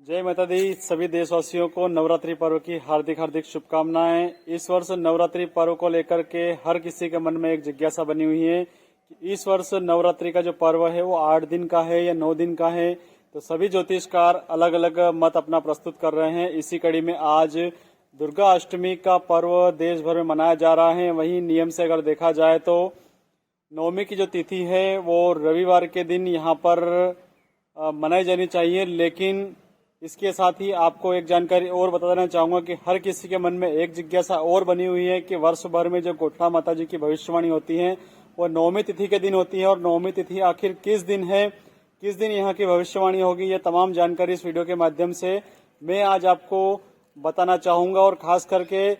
जय माता दी। सभी देशवासियों को नवरात्रि पर्व की हार्दिक हार्दिक शुभकामनाएं। इस वर्ष नवरात्रि पर्व को लेकर के हर किसी के मन में एक जिज्ञासा बनी हुई है कि इस वर्ष नवरात्रि का जो पर्व है वो 8 दिन का है या 9 दिन का है। तो सभी ज्योतिषकार अलग अलग मत अपना प्रस्तुत कर रहे हैं। इसी कड़ी में आज दुर्गा अष्टमी का पर्व देश भर में मनाया जा रहा है। वहीं नियम से अगर देखा जाए तो नवमी की जो तिथि है वो रविवार के दिन यहाँ पर मनाई जानी चाहिए। लेकिन इसके साथ ही आपको एक जानकारी और बता देना चाहूंगा कि हर किसी के मन में एक जिज्ञासा और बनी हुई है कि वर्ष भर में जो गोठा माता जी की भविष्यवाणी होती है वो नवमी तिथि के दिन होती है, और नवमी तिथि आखिर किस दिन है, किस दिन यहाँ की भविष्यवाणी होगी, ये तमाम जानकारी इस वीडियो के माध्यम से मैं आज आपको बताना चाहूंगा। और खास करके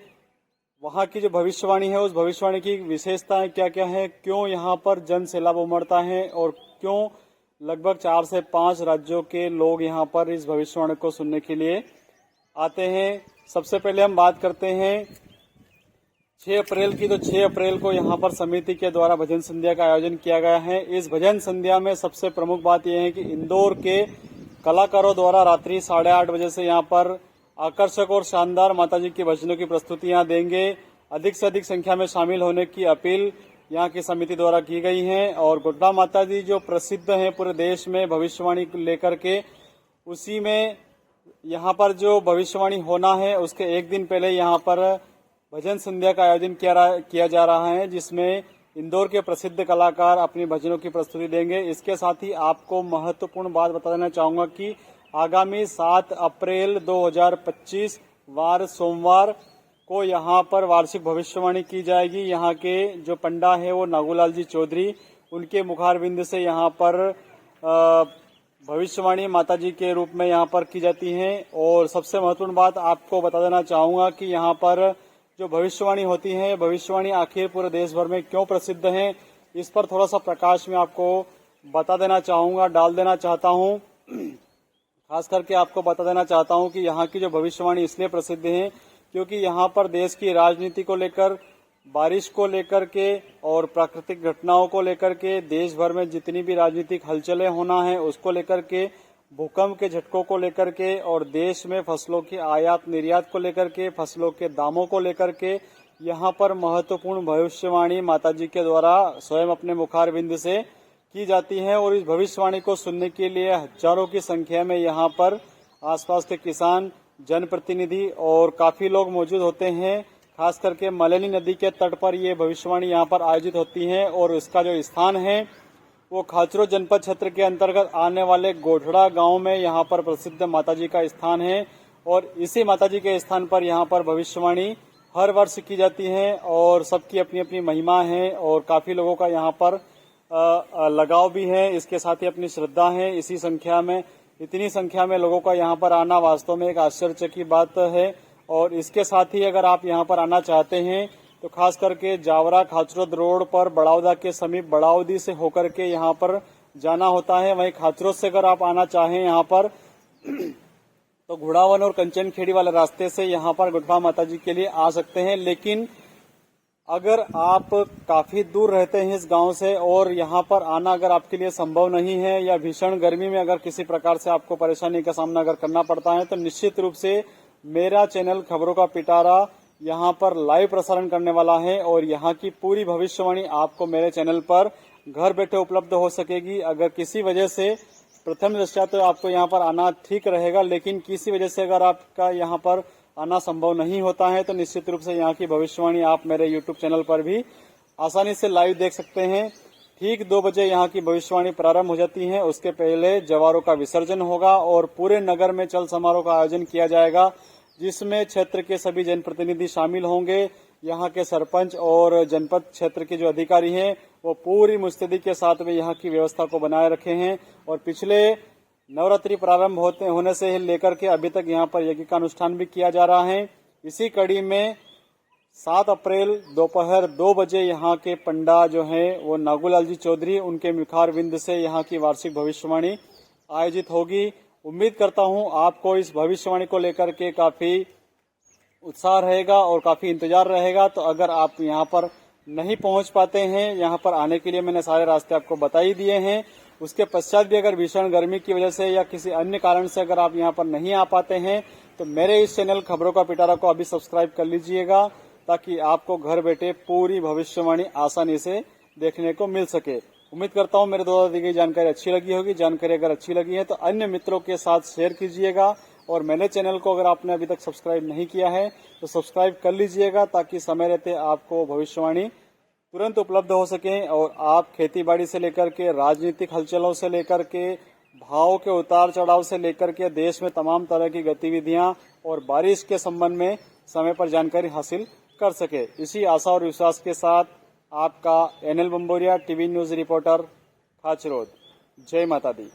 वहाँ की जो भविष्यवाणी है उस भविष्यवाणी की विशेषताएं क्या क्या है, क्यों यहाँ पर जन सैलाब उमड़ता है और क्यों लगभग 4 से 5 राज्यों के लोग यहाँ पर इस भविष्यवाणी को सुनने के लिए आते हैं। सबसे पहले हम बात करते हैं 6 अप्रैल की। तो 6 अप्रैल को यहाँ पर समिति के द्वारा भजन संध्या का आयोजन किया गया है। इस भजन संध्या में सबसे प्रमुख बात यह है कि इंदौर के कलाकारों द्वारा रात्रि 8:30 बजे से यहाँ पर आकर्षक और शानदार माताजी की भजनों की प्रस्तुतियां देंगे। अधिक से अधिक संख्या में शामिल होने की अपील यहाँ की समिति द्वारा की गई है। और गोड्डा माता जी जो प्रसिद्ध हैं पूरे देश में भविष्यवाणी लेकर के, उसी में यहाँ पर जो भविष्यवाणी होना है उसके एक दिन पहले यहाँ पर भजन संध्या का आयोजन किया जा रहा है, जिसमें इंदौर के प्रसिद्ध कलाकार अपनी भजनों की प्रस्तुति देंगे। इसके साथ ही आपको महत्वपूर्ण बात बता देना चाहूंगा कि आगामी 7 अप्रैल 2025 वार सोमवार को यहाँ पर वार्षिक भविष्यवाणी की जाएगी। यहाँ के जो पंडा है वो नागूलाल जी चौधरी, उनके मुखारबिंद से यहाँ पर भविष्यवाणी माताजी के रूप में यहाँ पर की जाती है। और सबसे महत्वपूर्ण बात आपको बता देना चाहूंगा कि यहाँ पर जो भविष्यवाणी होती है, भविष्यवाणी आखिर पूरे देश भर में क्यों प्रसिद्ध है, इस पर थोड़ा सा प्रकाश में आपको बता देना चाहूंगा, डाल देना चाहता हूँ। खास करके आपको बता देना चाहता हूँ कि यहाँ की जो भविष्यवाणी इसलिए प्रसिद्ध है क्योंकि यहाँ पर देश की राजनीति को लेकर, बारिश को लेकर के और प्राकृतिक घटनाओं को लेकर के, देश भर में जितनी भी राजनीतिक हलचलें होना है उसको लेकर के, भूकंप के झटकों को लेकर के, और देश में फसलों की आयात निर्यात को लेकर के, फसलों के दामों को लेकर के यहाँ पर महत्वपूर्ण भविष्यवाणी माताजी के द्वारा स्वयं अपने मुखारबिंद से की जाती है। और इस भविष्यवाणी को सुनने के लिए हजारों की संख्या में यहाँ पर आसपास के किसान, जनप्रतिनिधि और काफी लोग मौजूद होते हैं। खास करके मलेनी नदी के तट पर ये भविष्यवाणी यहाँ पर आयोजित होती है। और इसका जो स्थान है वो खाचरो जनपद क्षेत्र के अंतर्गत आने वाले गोठड़ा गांव में यहाँ पर प्रसिद्ध माताजी का स्थान है। और इसी माताजी के स्थान पर यहाँ पर भविष्यवाणी हर वर्ष की जाती है और सबकी अपनी अपनी महिमा है और काफी लोगों का यहाँ पर लगाव भी है। इसके साथ ही अपनी श्रद्धा है। इतनी संख्या में लोगों का यहाँ पर आना वास्तव में एक आश्चर्य की बात है। और इसके साथ ही अगर आप यहाँ पर आना चाहते हैं तो खास करके जावरा खाचरोद रोड पर बड़ावदा के समीप बड़ावदी से होकर के यहाँ पर जाना होता है। वहीं खाचरोद से अगर आप आना चाहें यहाँ पर तो घुड़ावन और कंचनखेड़ी वाले रास्ते से यहाँ पर गोठा माताजी के लिए आ सकते हैं। लेकिन अगर आप काफी दूर रहते हैं इस गांव से और यहाँ पर आना अगर आपके लिए संभव नहीं है, या भीषण गर्मी में अगर किसी प्रकार से आपको परेशानी का सामना अगर करना पड़ता है, तो निश्चित रूप से मेरा चैनल खबरों का पिटारा यहाँ पर लाइव प्रसारण करने वाला है और यहाँ की पूरी भविष्यवाणी आपको मेरे चैनल पर घर बैठे उपलब्ध हो सकेगी। अगर किसी वजह से प्रथम दृष्टया तो आपको यहाँ पर आना ठीक रहेगा, लेकिन किसी वजह से अगर आपका यहाँ पर आना संभव नहीं होता है तो निश्चित रूप से यहाँ की भविष्यवाणी आप मेरे YouTube चैनल पर भी आसानी से लाइव देख सकते हैं। ठीक 2 बजे यहाँ की भविष्यवाणी प्रारंभ हो जाती है। उसके पहले जवारों का विसर्जन होगा और पूरे नगर में चल समारोह का आयोजन किया जाएगा, जिसमें क्षेत्र के सभी जनप्रतिनिधि शामिल होंगे। यहाँ के सरपंच और जनपद क्षेत्र के जो अधिकारी हैं वो पूरी मुस्तैदी के साथ में यहाँ की व्यवस्था को बनाए रखे हैं। और पिछले नवरात्रि प्रारंभ होने से लेकर के अभी तक यहाँ पर यज्ञ का अनुष्ठान भी किया जा रहा है। इसी कड़ी में 7 अप्रैल दोपहर 2 बजे यहाँ के पंडा जो हैं वो नागूलाल जी चौधरी, उनके मुखारबिंद से यहाँ की वार्षिक भविष्यवाणी आयोजित होगी। उम्मीद करता हूँ आपको इस भविष्यवाणी को लेकर के काफी उत्साह रहेगा और काफी इंतजार रहेगा। तो अगर आप यहाँ पर नहीं पहुंच पाते हैं, यहाँ पर आने के लिए मैंने सारे रास्ते आपको बता ही दिए हैं। उसके पश्चात भी अगर भीषण गर्मी की वजह से या किसी अन्य कारण से अगर आप यहाँ पर नहीं आ पाते हैं तो मेरे इस चैनल खबरों का पिटारा को अभी सब्सक्राइब कर लीजिएगा, ताकि आपको घर बैठे पूरी भविष्यवाणी आसानी से देखने को मिल सके। उम्मीद करता हूँ मेरे द्वारा दी गई जानकारी अच्छी लगी होगी। जानकारी अगर अच्छी लगी है तो अन्य मित्रों के साथ शेयर कीजिएगा, और मेरे चैनल को अगर आपने अभी तक सब्सक्राइब नहीं किया है तो सब्सक्राइब कर लीजिएगा, ताकि समय रहते आपको भविष्यवाणी तुरंत उपलब्ध हो सके और आप खेतीबाड़ी से लेकर के राजनीतिक हलचलों से लेकर के भाव के उतार चढ़ाव से लेकर के देश में तमाम तरह की गतिविधियां और बारिश के संबंध में समय पर जानकारी हासिल कर सके। इसी आशा और विश्वास के साथ आपका NL Bamboria, TV news reporter, Khachrod. जय माता दी।